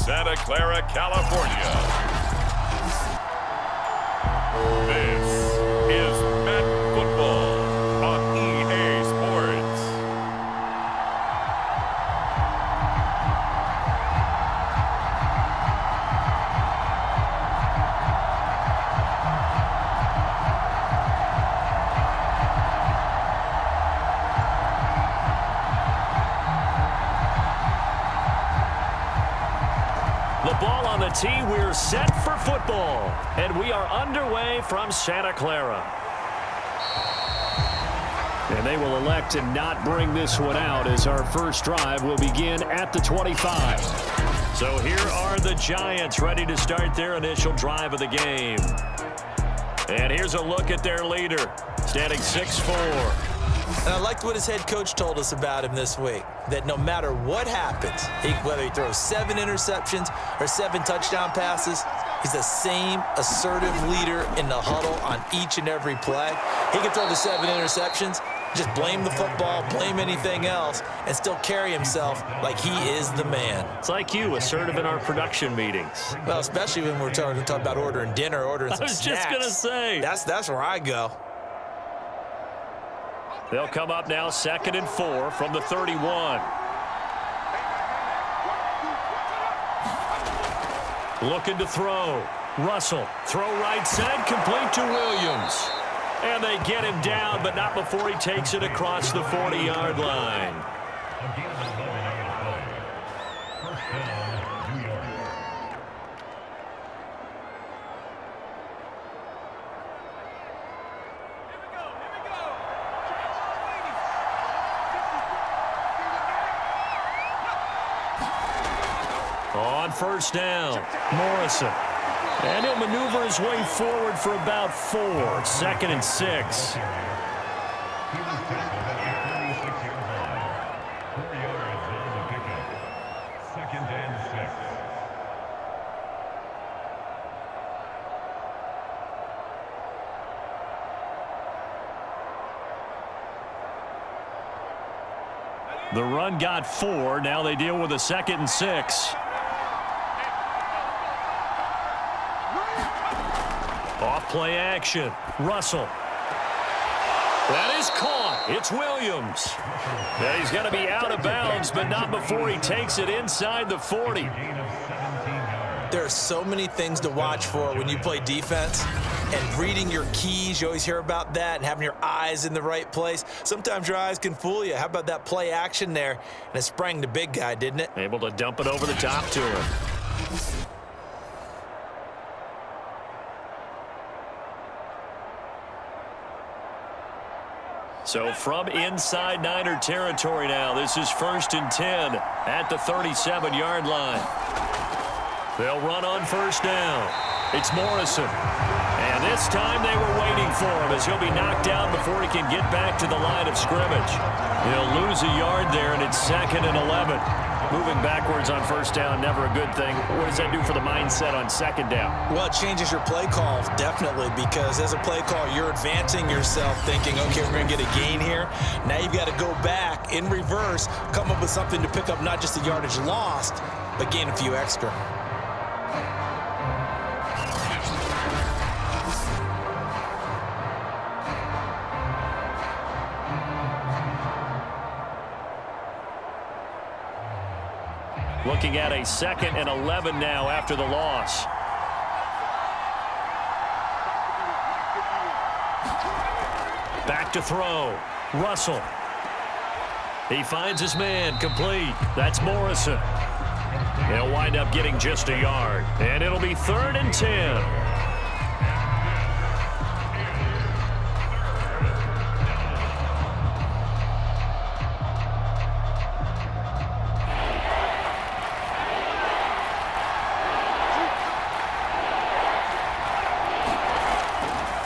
Santa Clara, California. This is Met Football on EA Sports. The ball on the tee, we're set for football. And we are underway from Santa Clara. And they will elect to not bring this one out as our first drive will begin at the 25. So here are the Giants ready to start their initial drive of the game. And here's a look at their leader, standing 6'4". And I liked what his head coach told us about him this week, that no matter what happens, whether he throws 7 interceptions or 7 touchdown passes, he's the same assertive leader in the huddle on each and every play. He can throw the 7 interceptions, just blame the football, blame anything else, and still carry himself like he is the man. It's like you, assertive in our production meetings. Well, especially when we're talking about ordering dinner, ordering some snacks. I was just going to say. That's where I go. They'll come up now 2nd and 4 from the 31. Looking to throw. Russell, throw right side, complete to Williams. And they get him down, but not before he takes it across the 40-yard line. On first down, Morrison. And he'll maneuver his way forward for about 4. 2nd and 6. The run got 4. Now they deal with a 2nd and 6. Off play action. Russell. That is caught. It's Williams. Now he's going to be out of bounds, but not before he takes it inside the 40. There are so many things to watch for when you play defense. And reading your keys, you always hear about that, and having your eyes in the right place. Sometimes your eyes can fool you. How about that play action there? And it sprang the big guy, didn't it? Able to dump it over the top to him. So from inside Niner territory now, this is 1st and 10 at the 37-yard line. They'll run on first down. It's Morrison. And this time they were waiting for him as he'll be knocked down before he can get back to the line of scrimmage. He'll lose a yard there, and it's 2nd and 11. Moving backwards on first down, never a good thing. What does that do for the mindset on 2nd down? Well, it changes your play call, definitely, because as a play call, you're advancing yourself thinking, okay, we're going to get a gain here. Now you've got to go back in reverse, come up with something to pick up not just the yardage lost, but gain a few extra. Looking at a 2nd and 11 now after the loss. Back to throw. Russell. He finds his man complete. That's Morrison. He'll wind up getting just a yard. And it'll be 3rd and 10.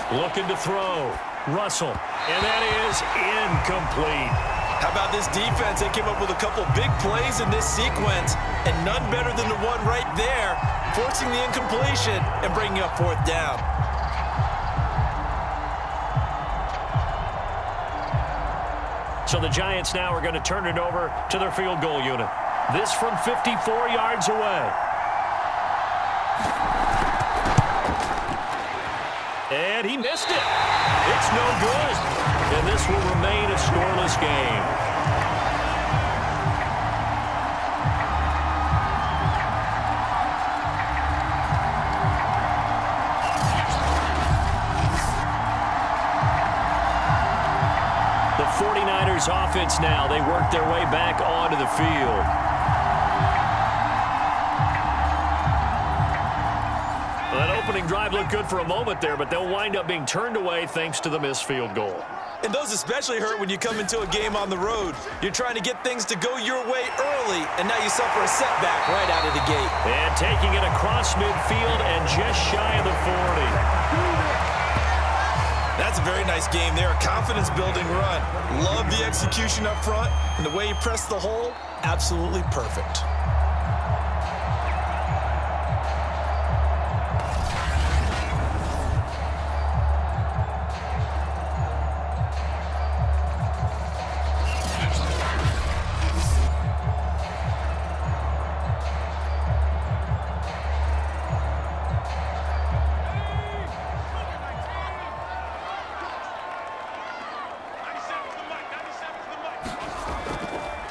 Looking to throw. Russell. And that is incomplete. How about this defense? They came up with a couple big plays in this sequence, and none better than the one right there, forcing the incompletion and bringing up 4th down. So the Giants now are going to turn it over to their field goal unit. This from 54 yards away. And he missed it. It's no good. And this will remain a scoreless game. The 49ers offense now. They work their way back onto the field. Well, that opening drive looked good for a moment there, but they'll wind up being turned away thanks to the missed field goal. And those especially hurt when you come into a game on the road. You're trying to get things to go your way early, and now you suffer a setback right out of the gate. And taking it across midfield and just shy of the 40. That's a very nice game there, a confidence-building run. Love the execution up front, and the way he pressed the hole, absolutely perfect.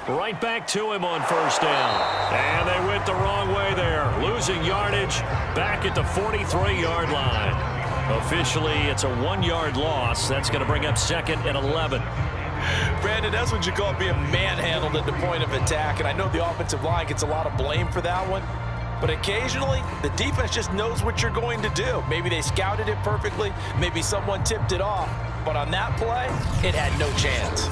Right back to him on first down. And they went the wrong way there. Losing yardage back at the 43-yard line. Officially, it's a 1-yard loss. That's going to bring up second and 11. Brandon, that's what you call being manhandled at the point of attack. And I know the offensive line gets a lot of blame for that one. But occasionally, the defense just knows what you're going to do. Maybe they scouted it perfectly. Maybe someone tipped it off. But on that play, it had no chance.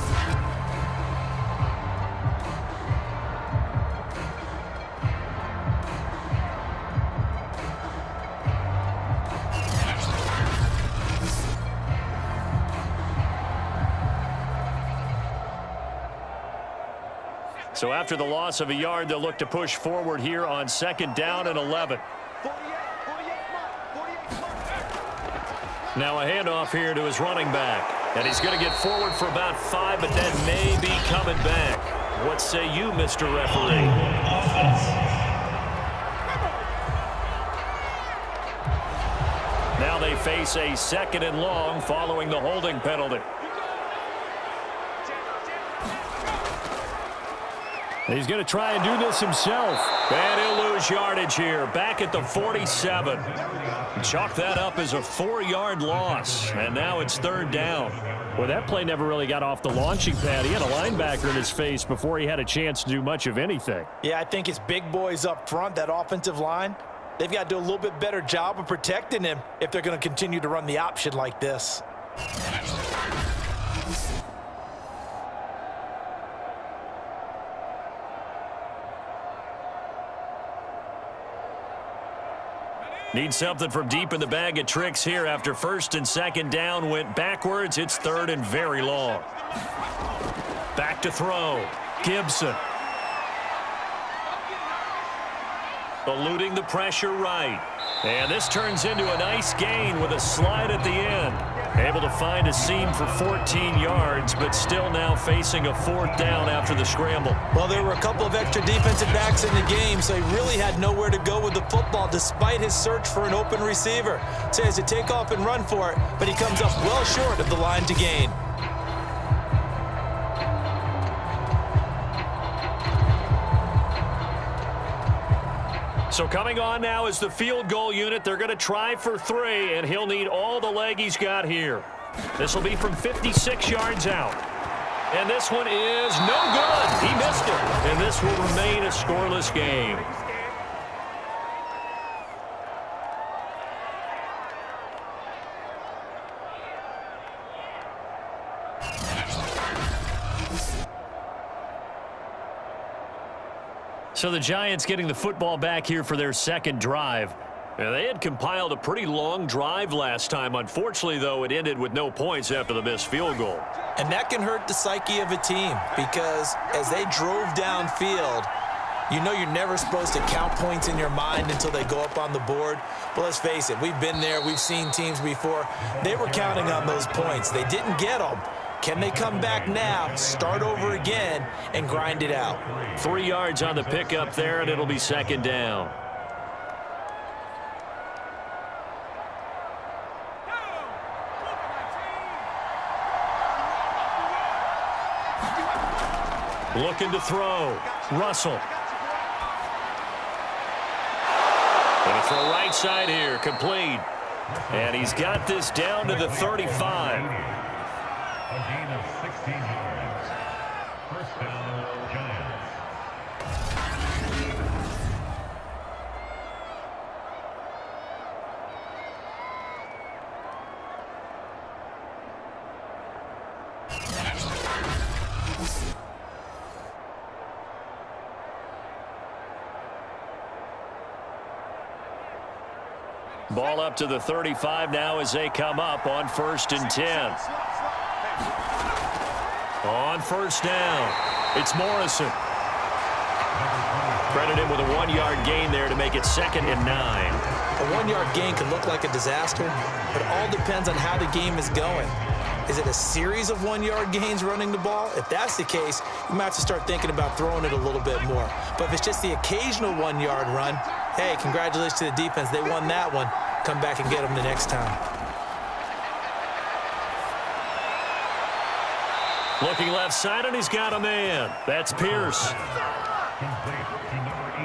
So after the loss of a yard, they'll look to push forward here on second down and 11. Now a handoff here to his running back. And he's going to get forward for about 5, but then may be coming back. What say you, Mr. Referee? Now they face a second and long following the holding penalty. He's going to try and do this himself. And he'll lose yardage here. Back at the 47. Chalk that up as a 4-yard loss. And now it's third down. Well, that play never really got off the launching pad. He had a linebacker in his face before he had a chance to do much of anything. Yeah, I think it's big boys up front, that offensive line. They've got to do a little bit better job of protecting him if they're going to continue to run the option like this. Need something from deep in the bag of tricks here after first and second down went backwards. It's third and very long. Back to throw. Gibson. Eluding the pressure right. And this turns into a nice gain with a slide at the end. Able to find a seam for 14 yards, but still now facing a fourth down after the scramble. Well, there were a couple of extra defensive backs in the game, so he really had nowhere to go with the football despite his search for an open receiver. So he has to take off and run for it, but he comes up well short of the line to gain. So coming on now is the field goal unit. They're going to try for 3, and he'll need all the leg he's got here. This will be from 56 yards out. And this one is no good. He missed it. And this will remain a scoreless game. So the Giants getting the football back here for their second drive. Now, they had compiled a pretty long drive last time. Unfortunately, though, it ended with no points after the missed field goal. And that can hurt the psyche of a team because as they drove downfield, you know you're never supposed to count points in your mind until they go up on the board. But let's face it, we've been there. We've seen teams before. They were counting on those points. They didn't get them. Can they come back now, start over again, and grind it out? 3 yards on the pickup there, and it'll be second down. Looking to throw. Russell. Going to throw right side here. Complete. And he's got this down to the 35. A gain of 16 yards. First down, Giants. Ball up to the 35 now as they come up on 1st and 10. On 1st down, it's Morrison. Credit him with a 1-yard gain there to make it 2nd and 9. A 1-yard gain can look like a disaster, but it all depends on how the game is going. Is it a series of 1-yard gains running the ball? If that's the case, you might have to start thinking about throwing it a little bit more. But if it's just the occasional 1-yard run, hey, congratulations to the defense. They won that one. Come back and get them the next time. Looking left side, and he's got a man. That's Pierce.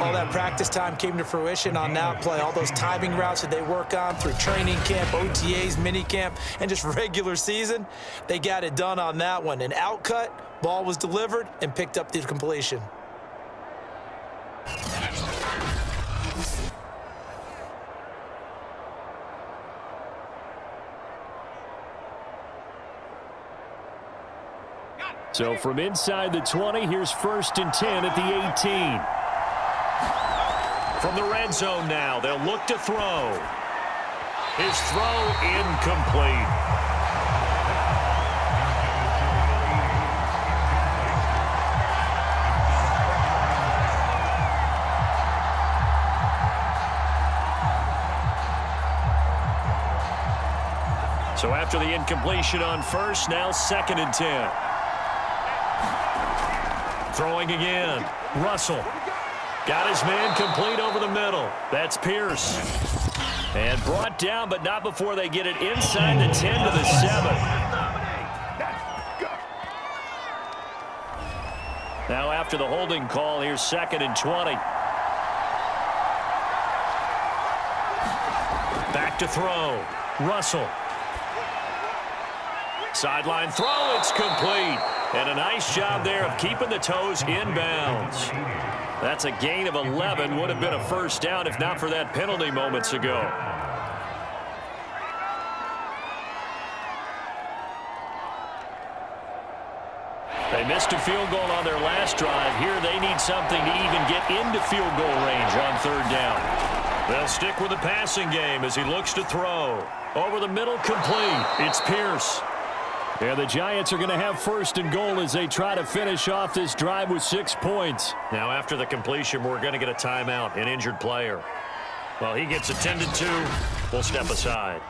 All that practice time came to fruition on that play. All those timing routes that they work on through training camp, OTAs, minicamp, and just regular season, they got it done on that one. An outcut, ball was delivered, and picked up the completion. So from inside the 20, here's 1st and 10 at the 18. From the red zone now, they'll look to throw. His throw incomplete. So after the incompletion on 1st, now 2nd and 10. Throwing again. Russell. Got his man complete over the middle. That's Pierce. And brought down, but not before they get it inside the 10 to the 7. Now after the holding call, here's 2nd and 20. Back to throw. Russell. Sideline throw. It's complete. And a nice job there of keeping the toes inbounds. That's a gain of 11. Would have been a 1st down if not for that penalty moments ago. They missed a field goal on their last drive. Here they need something to even get into field goal range on 3rd down. They'll stick with the passing game as he looks to throw. Over the middle, complete. It's Pierce. And the Giants are going to have 1st and goal as they try to finish off this drive with 6 points. Now after the completion, we're going to get a timeout, an injured player. Well, he gets attended to. We'll step aside.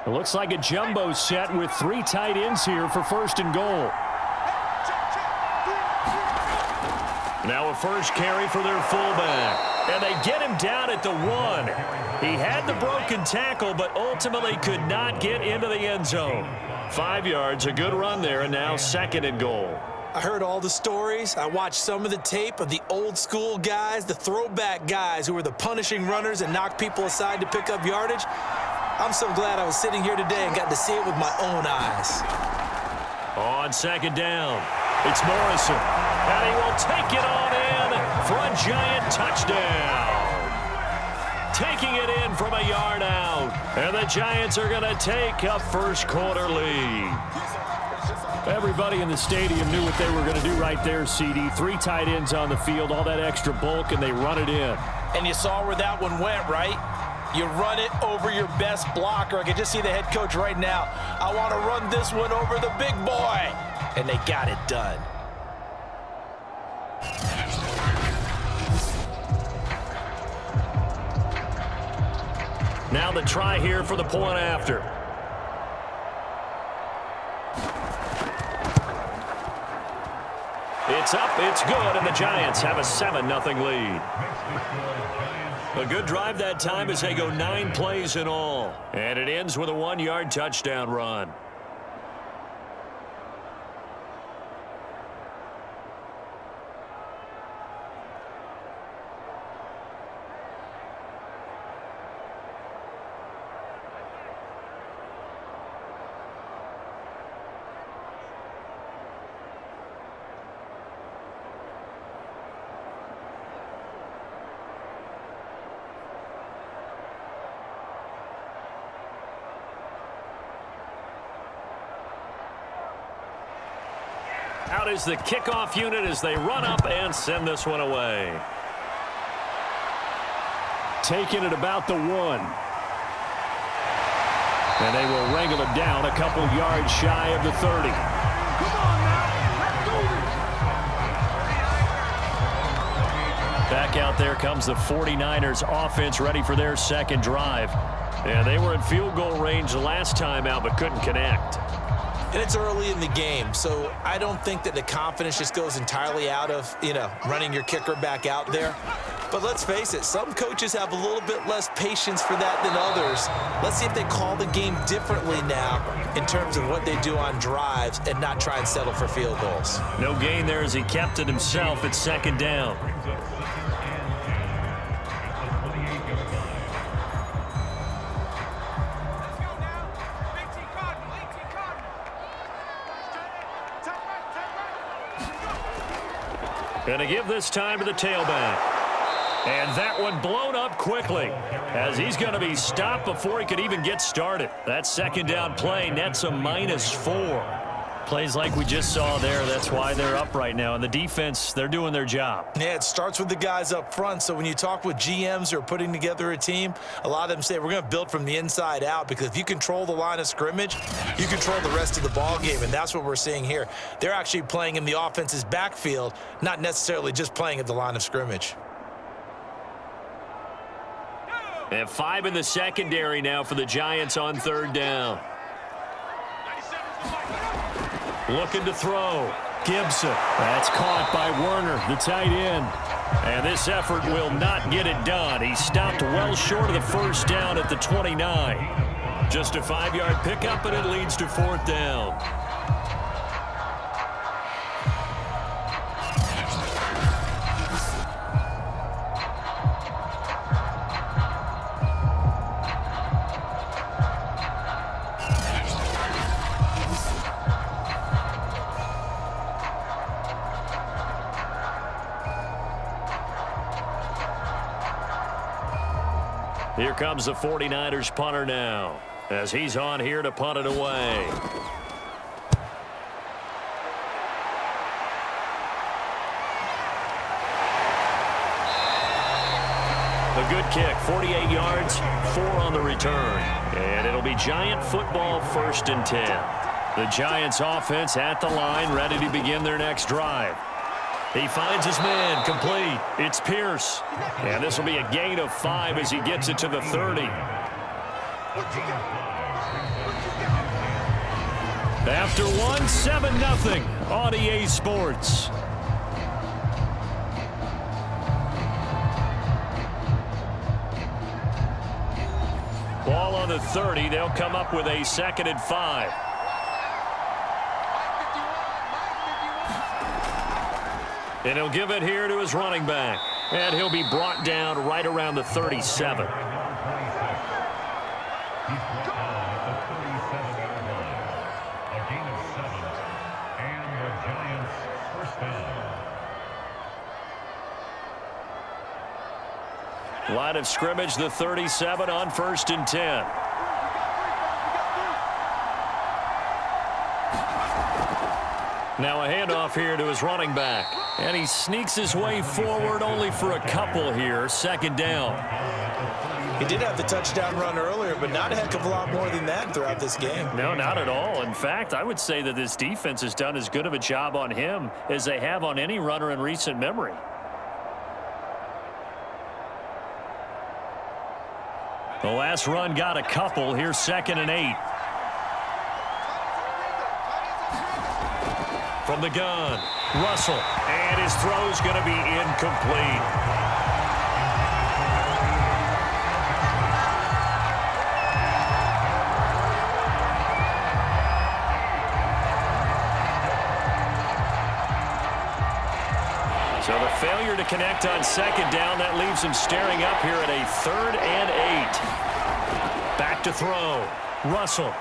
It looks like a jumbo set with 3 tight ends here for 1st and goal. Now a 1st carry for their fullback. And they get him down at the 1. He had the broken tackle, but ultimately could not get into the end zone. 5 yards, a good run there, and now 2nd and goal. I heard all the stories. I watched some of the tape of the old school guys, the throwback guys who were the punishing runners and knocked people aside to pick up yardage. I'm so glad I was sitting here today and got to see it with my own eyes. On 2nd down, it's Morrison. And he will take it on in for a Giant touchdown. Taking it in from a yard out. And the Giants are going to take a 1st quarter lead. Everybody in the stadium knew what they were going to do right there, CD. 3 tight ends on the field, all that extra bulk, and they run it in. And you saw where that one went, right? You run it over your best blocker. I can just see the head coach right now. I want to run this one over the big boy. And they got it done. Now the try here for the point after. It's up, it's good, and the Giants have a 7-0 lead. A good drive that time as they go 9 plays in all. And it ends with a 1-yard touchdown run. Out is the kickoff unit as they run up and send this one away. Taking it about the 1. And they will wrangle it down a couple yards shy of the 30. Back out there comes the 49ers offense ready for their second drive. And they were in field goal range the last time out but couldn't connect. And it's early in the game, so I don't think that the confidence just goes entirely out of, running your kicker back out there. But let's face it, some coaches have a little bit less patience for that than others. Let's see if they call the game differently now in terms of what they do on drives and not try and settle for field goals. No gain there as he kept it himself at second down. Going to give this time to the tailback. And that one blown up quickly as he's going to be stopped before he could even get started. That second down play nets a -4. Plays like we just saw there, that's why they're up right now. And the defense, they're doing their job. Yeah, it starts with the guys up front. So when you talk with GMs who are putting together a team, a lot of them say we're going to build from the inside out, because if you control the line of scrimmage, you control the rest of the ball game, and that's what we're seeing here. They're actually playing in the offense's backfield, not necessarily just playing at the line of scrimmage. And 5 in the secondary now for the Giants on third down. Looking to throw. Gibson. That's caught by Werner, the tight end. And this effort will not get it done. He stopped well short of the first down at the 29. Just a 5-yard pickup, and it leads to fourth down. Here comes the 49ers punter now as he's on here to punt it away. A good kick, 48 yards, 4 on the return. And it'll be Giant football, 1st and 10. The Giants offense at the line, ready to begin their next drive. He finds his man, complete. It's Pierce. And this will be a gain of 5 as he gets it to the 30. After 1, 7-0 on EA Sports. Ball on the 30. They'll come up with a 2nd and 5. And he'll give it here to his running back. And he'll be brought down right around the 37. Line of scrimmage, the 37 on 1st and 10. Now a handoff here to his running back. And he sneaks his way forward only for a couple here. 2nd down. He did have the touchdown run earlier, but not a heck of a lot more than that throughout this game. No, not at all. In fact, I would say that this defense has done as good of a job on him as they have on any runner in recent memory. The last run got a couple. Here's 2nd and 8. From the gun, Russell. And his throw's going to be incomplete. So the failure to connect on 2nd down, that leaves him staring up here at a 3rd and 8. Back to throw. Russell.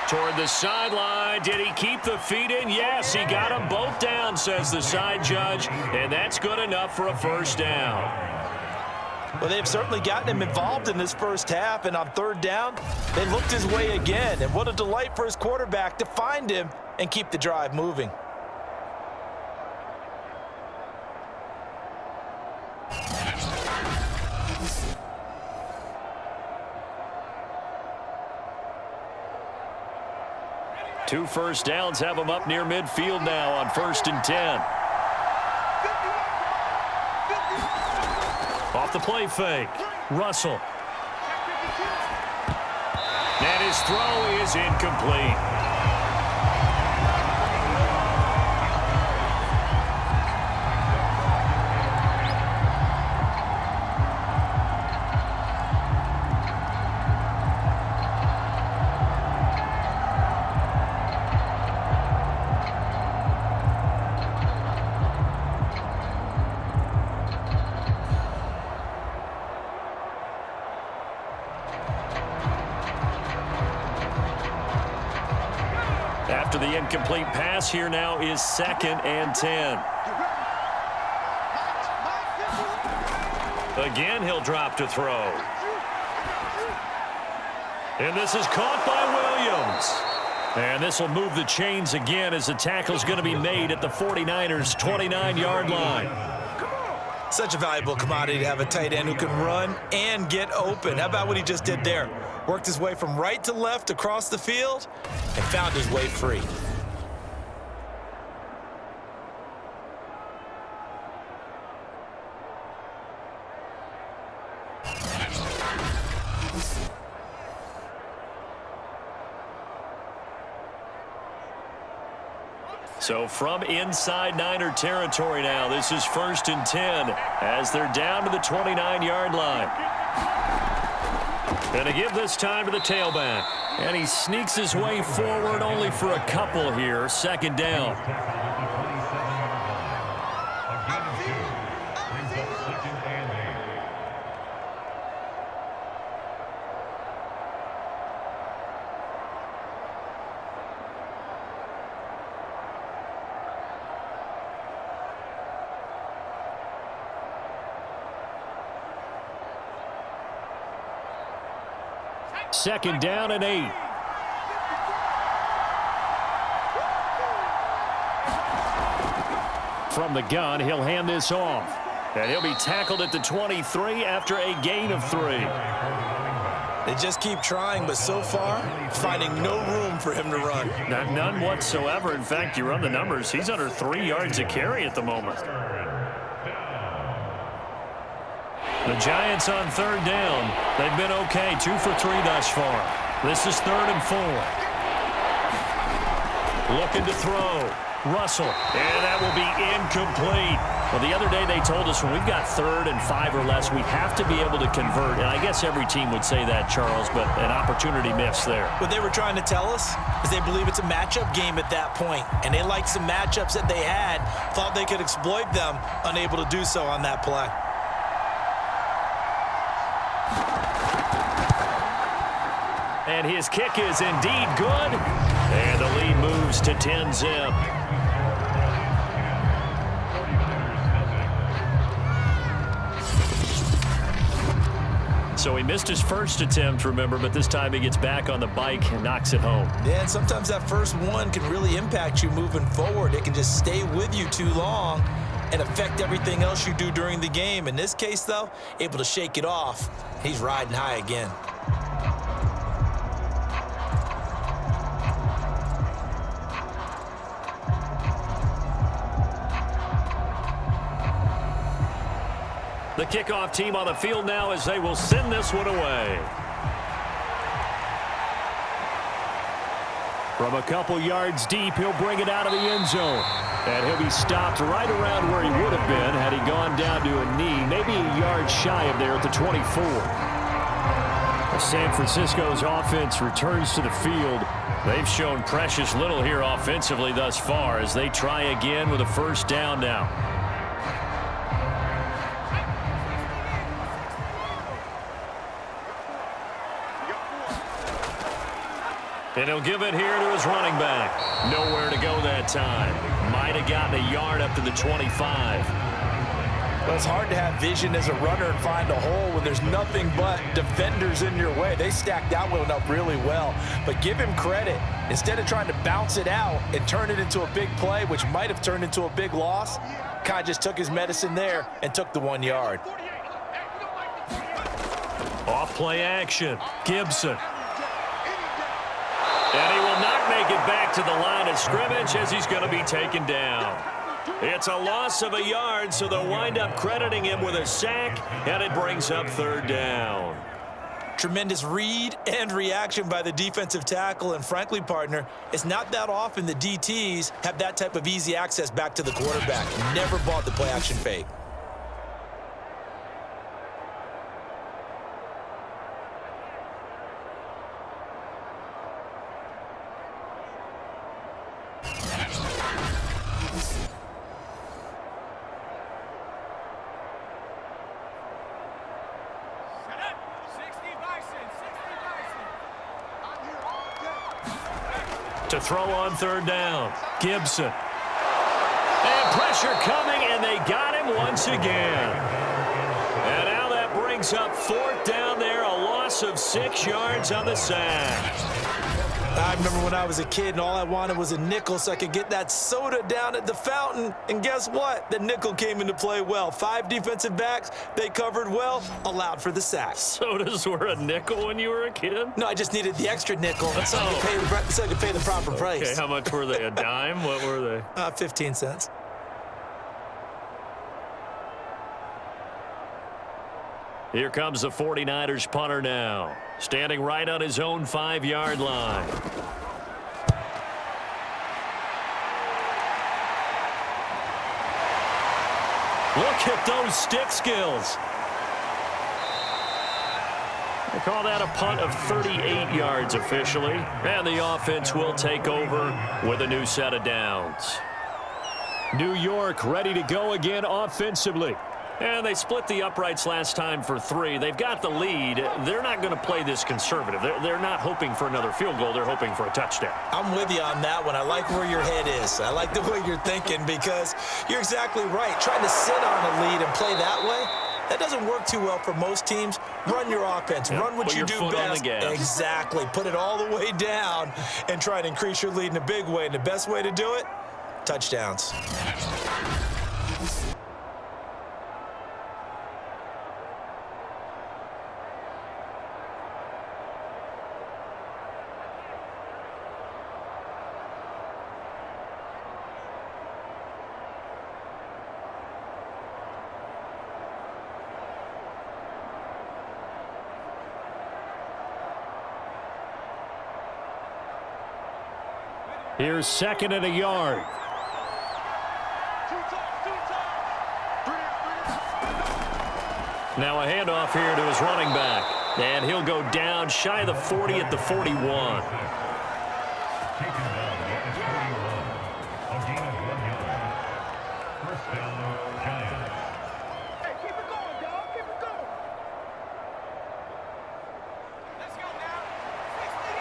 Toward the sideline. Did he keep the feet in? Yes, he got them both down, says the side judge. And that's good enough for a 1st down. Well, they've certainly gotten him involved in this first half, and on 3rd down, they looked his way again. And what a delight for his quarterback to find him and keep the drive moving. Two 1st downs have him up near midfield now on 1st and 10. Off the play fake. Russell. And his throw is incomplete. After the incomplete pass, here now is 2nd and 10. Again, he'll drop to throw. And this is caught by Williams. And this will move the chains again as the tackle's going to be made at the 49ers' 29-yard line. Such a valuable commodity to have a tight end who can run and get open. How about what he just did there? Worked his way from right to left across the field and found his way free. So from inside Niner territory now, this is 1st and 10 as they're down to the 29-yard line. Going to give this time to the tailback. And he sneaks his way forward only for a couple here. 2nd down. Second down and 8. From the gun, he'll hand this off. And he'll be tackled at the 23 after a gain of 3. They just keep trying, but so far, finding no room for him to run. None whatsoever. In fact, you run the numbers, he's under 3 yards a carry at the moment. The Giants on 3rd down. They've been okay, 2 for 3 thus far. This is 3rd and 4. Looking to throw. Russell, and that will be incomplete. Well, the other day they told us when we've got 3rd and 5 or less, we have to be able to convert. And I guess every team would say that, Charles, but an opportunity missed there. What they were trying to tell us is they believe it's a matchup game at that point, and they liked some matchups that they had, thought they could exploit them, unable to do so on that play. And his kick is indeed good. And the lead moves to 10-zip. So he missed his first attempt, remember, but this time he gets back on the bike and knocks it home. Yeah, and sometimes that first one can really impact you moving forward. It can just stay with you too long and affect everything else you do during the game. In this case, though, able to shake it off. He's riding high again. The kickoff team on the field now as they will send this one away. From a couple yards deep, he'll bring it out of the end zone. And he'll be stopped right around where he would have been had he gone down to a knee, maybe a yard shy of there at the 24. San Francisco's offense returns to the field. They've shown precious little here offensively thus far as they try again with a first down now. And he'll give it here to his running back. Nowhere to go that time. Might have gotten a yard up to the 25. Well, it's hard to have vision as a runner and find a hole when there's nothing but defenders in your way. They stacked that one up really well. But give him credit. Instead of trying to bounce it out and turn it into a big play, which might have turned into a big loss, kind of just took his medicine there and took the 1 yard. Off play action. Gibson. And he will not make it back to the line of scrimmage as he's going to be taken down. It's a loss of a yard, so they'll wind up crediting him with a sack, and it brings up third down. Tremendous read and reaction by the defensive tackle, and frankly, partner, it's not that often the DTs have that type of easy access back to the quarterback. Never bought the play action fake. To throw on third down, Gibson. And pressure coming, and they got him once again. And now that brings up fourth down there, a loss of 6 yards on the sack. I remember when I was a kid and all I wanted was a nickel so I could get that soda down at the fountain. And guess what? The nickel came into play well. 5 defensive backs, they covered well, allowed for the sack. Sodas were a nickel when you were a kid? No, I just needed the extra nickel so I could pay the proper price. Okay, how much were they? A dime? What were they? 15 cents. Here comes the 49ers punter now. Standing right on his own 5-yard line. Look at those stick skills. They call that a punt of 38 yards officially. And the offense will take over with a new set of downs. New York ready to go again offensively. And they split the uprights last time for 3. They've got the lead. They're not going to play this conservative. They're not hoping for another field goal. They're hoping for a touchdown. I'm with you on that one. I like where your head is. I like the way you're thinking because you're exactly right. Trying to sit on a lead and play that way, that doesn't work too well for most teams. Run your offense. Run what you do best. Exactly. Put it all the way down and try to increase your lead in a big way. And the best way to do it, touchdowns. Here's second and a yard. Now a handoff here to his running back. And he'll go down shy of the 40 at the 41. Taken down at the 41. A gain of 1 yard. First down, Giants. Hey, keep it going, dog. Keep it going. Let's go now. 60.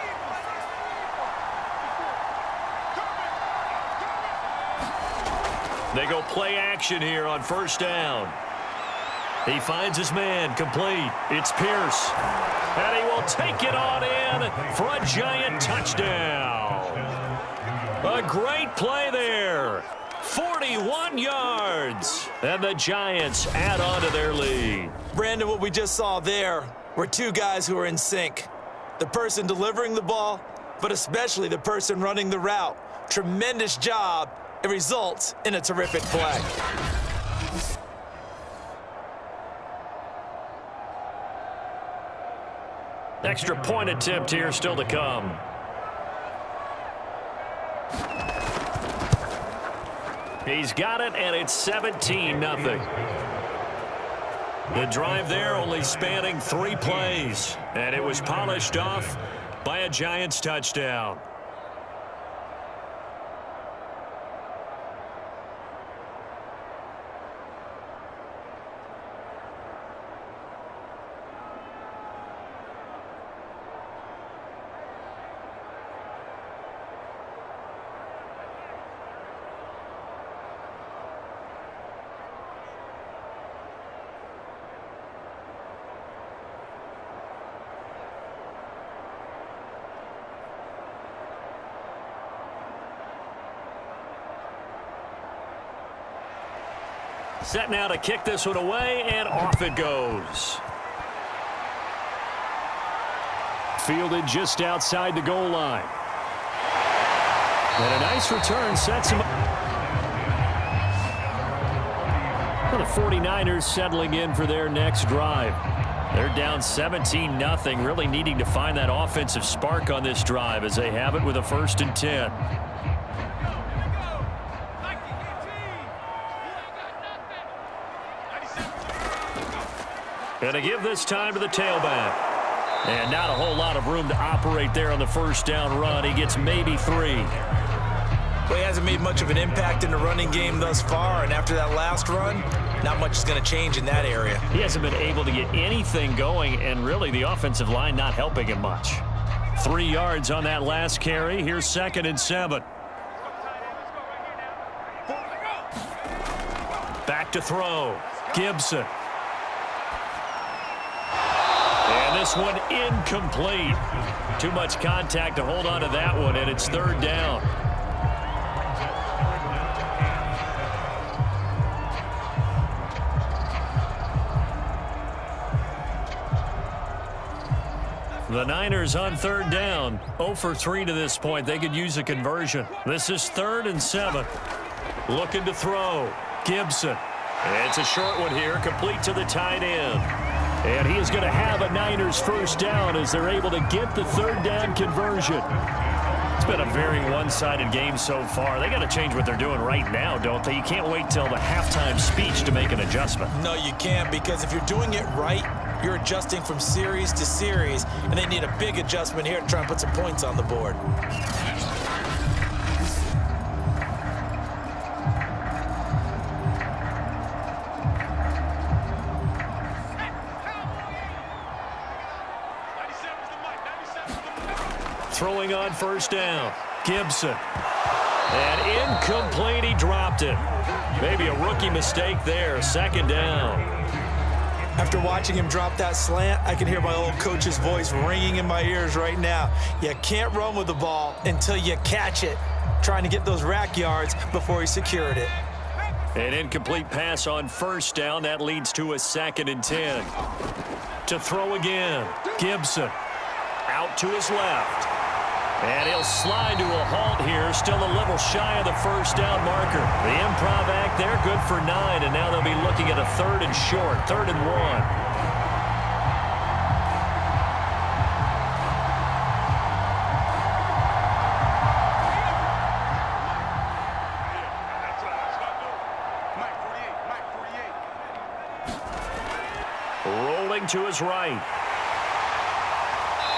They go play action here on first down. He finds his man complete. It's Pierce. And he will take it on in for a Giant touchdown. A great play there. 41 yards. And the Giants add on to their lead. Brandon, what we just saw there were 2 guys who are in sync. The person delivering the ball, but especially the person running the route. Tremendous job. It results in a terrific play. Extra point attempt here still to come. He's got it, and it's 17-0. The drive there only spanning 3 plays, and it was polished off by a Giants touchdown. Set now to kick this one away, and off it goes. Fielded just outside the goal line. And a nice return sets him up. The 49ers settling in for their next drive. They're down 17-0, really needing to find that offensive spark on this drive as they have it with a 1st and 10. Going to give this time to the tailback. And not a whole lot of room to operate there on the 1st down run. He gets maybe 3. Well, he hasn't made much of an impact in the running game thus far, and after that last run, not much is going to change in that area. He hasn't been able to get anything going, and really the offensive line not helping him much. 3 yards on that last carry. Here's 2nd and 7. Back to throw. Gibson. And this one incomplete. Too much contact to hold on to that one, and it's 3rd down. The Niners on 3rd down. 0 for 3 to this point. They could use a conversion. This is 3rd and 7. Looking to throw. Gibson. It's a short one here, complete to the tight end. And he is going to have a Niners 1st down as they're able to get the 3rd down conversion. It's been a very one-sided game so far. They got to change what they're doing right now, don't they? You can't wait till the halftime speech to make an adjustment. No, you can't, because if you're doing it right, you're adjusting from series to series, and they need a big adjustment here to try and put some points on the board. Throwing on 1st down. Gibson. And incomplete. He dropped it. Maybe a rookie mistake there. 2nd down. After watching him drop that slant, I can hear my old coach's voice ringing in my ears right now. You can't run with the ball until you catch it. Trying to get those rack yards before he secured it. An incomplete pass on 1st down. That leads to a 2nd and 10. To throw again. Gibson. Out to his left. And he'll slide to a halt here, still a little shy of the 1st down marker. The improv act there, good for 9, and now they'll be looking at a 3rd and short, 3rd and 1. Rolling to his right.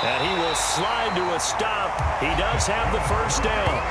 And he will slide to a stop. He does have the 1st down.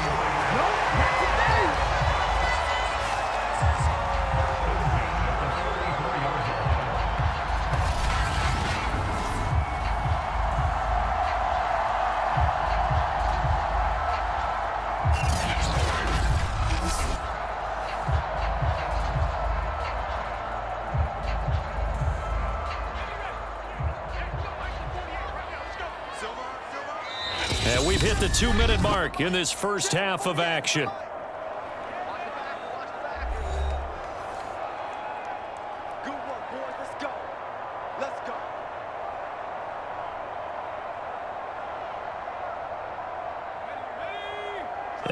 And we've hit the 2-minute mark in this 1st half of action. Good work, boys. Let's go. Let's go.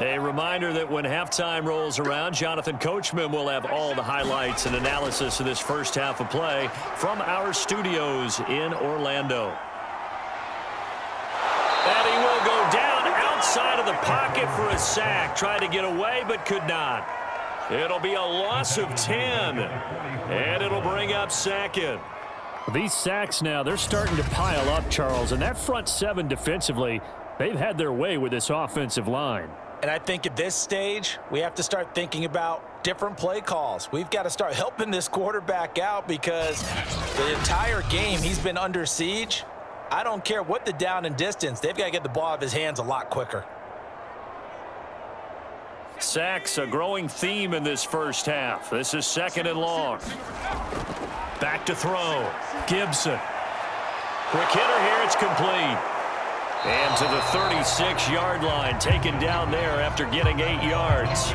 A reminder that when halftime rolls around, Jonathan Coachman will have all the highlights and analysis of this 1st half of play from our studios in Orlando. And he will go down outside of the pocket for a sack. Tried to get away, but could not. It'll be a loss of 10, and it'll bring up second. These sacks now, they're starting to pile up, Charles, and that front seven defensively, they've had their way with this offensive line. And I think at this stage, we have to start thinking about different play calls. We've got to start helping this quarterback out because the entire game he's been under siege. I don't care what the down and distance. They've got to get the ball out of his hands a lot quicker. Sacks, a growing theme in this first half. This is 2nd and long. Back to throw. Gibson. Quick hitter here. It's complete. And to the 36-yard line. Taken down there after getting 8 yards.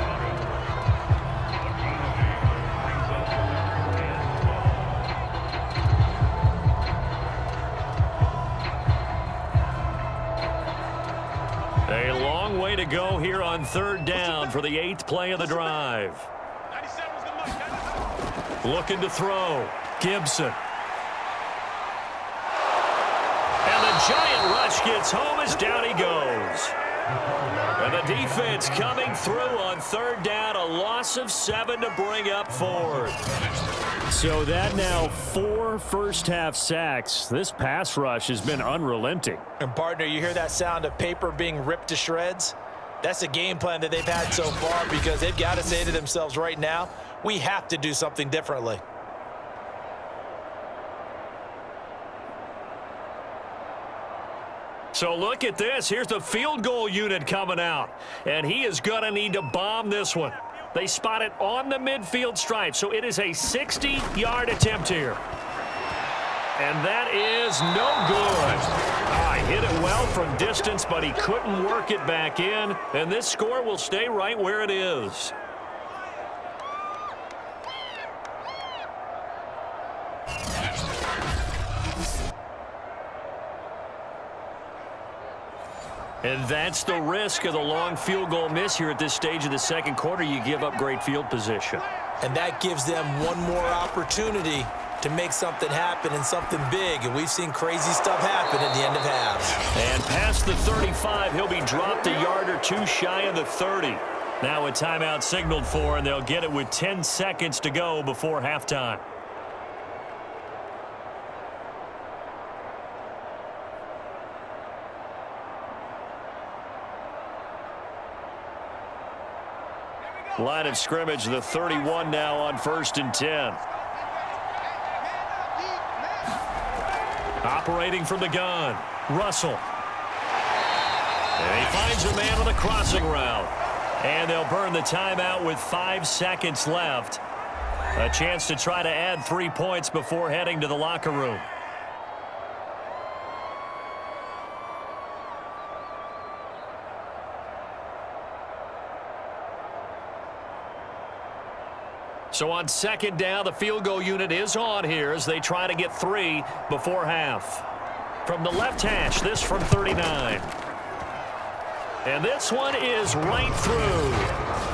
A long way to go here on 3rd down for the 8th play of the drive. Looking to throw. Gibson. And the giant rush gets home as down he goes. And the defense coming through on 3rd down. A loss of 7 to bring up 4th. So that now 4 first-half sacks. This pass rush has been unrelenting. And, partner, you hear that sound of paper being ripped to shreds? That's a game plan that they've had so far because they've got to say to themselves right now, we have to do something differently. So look at this. Here's the field goal unit coming out. And he is going to need to bomb this one. They spot it on the midfield stripe. So it is a 60-yard attempt here. And that is no good. Hit it well from distance, but he couldn't work it back in. And this score will stay right where it is. And that's the risk of the long field goal miss here at this stage of the second quarter. You give up great field position. And that gives them one more opportunity to make something happen and something big. And we've seen crazy stuff happen at the end of halves. And past the 35, he'll be dropped a yard or two shy of the 30. Now a timeout signaled for, and they'll get it with 10 seconds to go before halftime. Line of scrimmage, the 31 now on 1st and 10. Operating from the gun, Russell. And he finds a man on the crossing route. And they'll burn the timeout with 5 seconds left. A chance to try to add 3 points before heading to the locker room. So on 2nd down, the field goal unit is on here as they try to get 3 before half. From the left hash, this from 39. And this one is right through.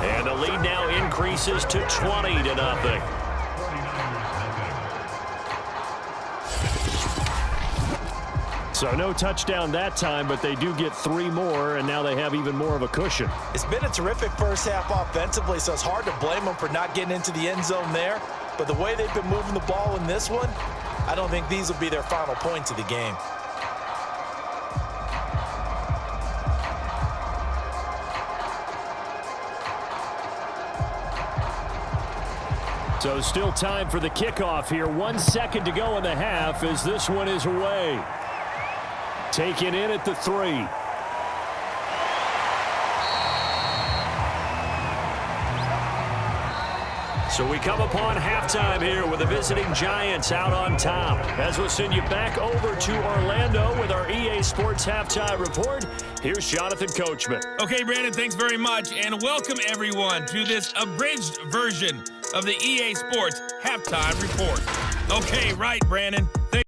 And the lead now increases to 20-0. So no touchdown that time, but they do get 3 more, and now they have even more of a cushion. It's been a terrific first half offensively, so it's hard to blame them for not getting into the end zone there. But the way they've been moving the ball in this one, I don't think these will be their final points of the game. So still time for the kickoff here. 1 second to go in the half as this one is away. Taken in at the 3. So we come upon halftime here with the visiting Giants out on top. As we'll send you back over to Orlando with our EA Sports Halftime Report, here's Jonathan Coachman. Okay, Brandon, thanks very much, and welcome everyone to this abridged version of the EA Sports Halftime Report. Okay, right, Brandon.